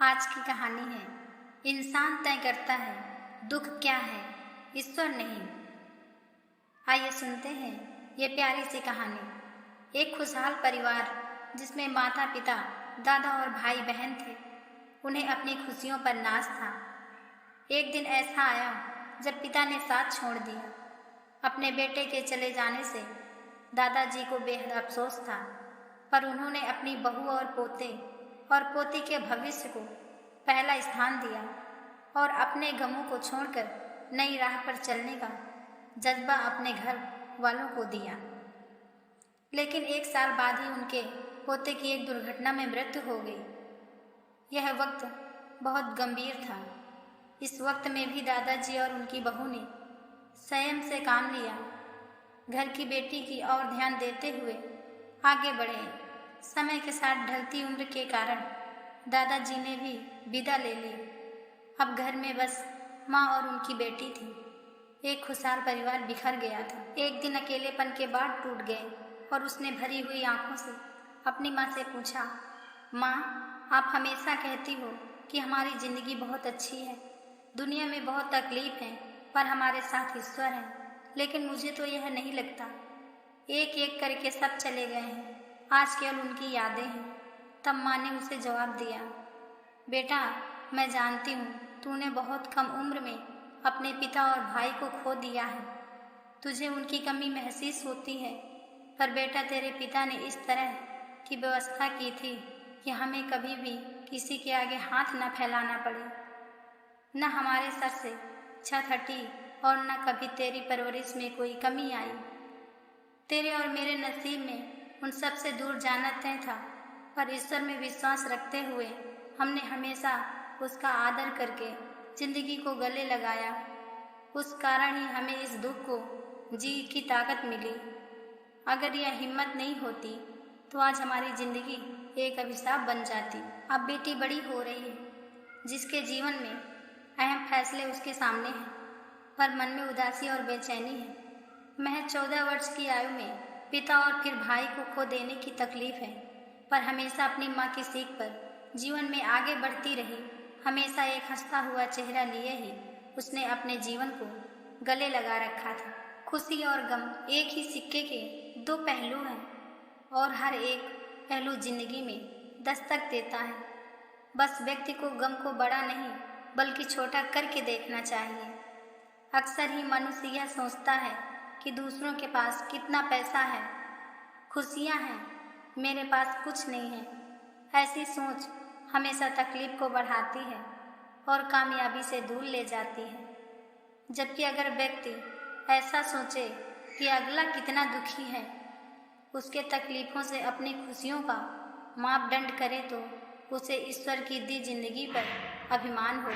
आज की कहानी है, इंसान तय करता है दुख क्या है, ईश्वर नहीं। आइए सुनते हैं ये प्यारी सी कहानी। एक खुशहाल परिवार जिसमें माता पिता, दादा और भाई बहन थे, उन्हें अपनी खुशियों पर नाज था। एक दिन ऐसा आया जब पिता ने साथ छोड़ दिया। अपने बेटे के चले जाने से दादाजी को बेहद अफसोस था, पर उन्होंने अपनी बहू और पोते और पोती के भविष्य को पहला स्थान दिया और अपने गमों को छोड़कर नई राह पर चलने का जज्बा अपने घर वालों को दिया। लेकिन 1 साल बाद ही उनके पोते की एक दुर्घटना में मृत्यु हो गई। यह वक्त बहुत गंभीर था। इस वक्त में भी दादाजी और उनकी बहू ने संयम से काम लिया, घर की बेटी की ओर ध्यान देते हुए आगे बढ़े। समय के साथ ढलती उम्र के कारण दादाजी ने भी विदा ले ली। अब घर में बस माँ और उनकी बेटी थी। एक खुशहाल परिवार बिखर गया था। एक दिन अकेलेपन के बाद टूट गए और उसने भरी हुई आंखों से अपनी माँ से पूछा, माँ, आप हमेशा कहती हो कि हमारी जिंदगी बहुत अच्छी है, दुनिया में बहुत तकलीफ है, पर हमारे साथ ईश्वर है। लेकिन मुझे तो यह नहीं लगता। एक एक करके सब चले गए हैं, आज केवल उनकी यादें हैं। तब माँ ने उसे जवाब दिया, बेटा, मैं जानती हूँ तूने बहुत कम उम्र में अपने पिता और भाई को खो दिया है। तुझे उनकी कमी महसूस होती है, पर बेटा, तेरे पिता ने इस तरह की व्यवस्था की थी कि हमें कभी भी किसी के आगे हाथ न फैलाना पड़े। न हमारे सर से छत हटी और न कभी तेरी परवरिश में कोई कमी आई। तेरे और मेरे नसीब में उन सब से दूर जाना तय था, पर ईश्वर में विश्वास रखते हुए हमने हमेशा उसका आदर करके जिंदगी को गले लगाया। उस कारण ही हमें इस दुख को जी की ताकत मिली। अगर यह हिम्मत नहीं होती तो आज हमारी जिंदगी एक अभिशाप बन जाती। अब बेटी बड़ी हो रही है, जिसके जीवन में अहम फैसले उसके सामने हैं, पर मन में उदासी और बेचैनी है। महज 14 वर्ष की आयु में पिता और फिर भाई को खो देने की तकलीफ है, पर हमेशा अपनी माँ की सीख पर जीवन में आगे बढ़ती रही। हमेशा एक हंसता हुआ चेहरा लिए ही उसने अपने जीवन को गले लगा रखा था। खुशी और गम एक ही सिक्के के 2 पहलू हैं और हर एक पहलू जिंदगी में दस्तक देता है। बस व्यक्ति को गम को बड़ा नहीं बल्कि छोटा करके देखना चाहिए। अक्सर ही मनुष्य यह सोचता है कि दूसरों के पास कितना पैसा है, खुशियाँ हैं, मेरे पास कुछ नहीं है। ऐसी सोच हमेशा तकलीफ को बढ़ाती है और कामयाबी से दूर ले जाती है। जबकि अगर व्यक्ति ऐसा सोचे कि अगला कितना दुखी है, उसके तकलीफ़ों से अपनी खुशियों का मापदंड करे, तो उसे ईश्वर की दी जिंदगी पर अभिमान होगा।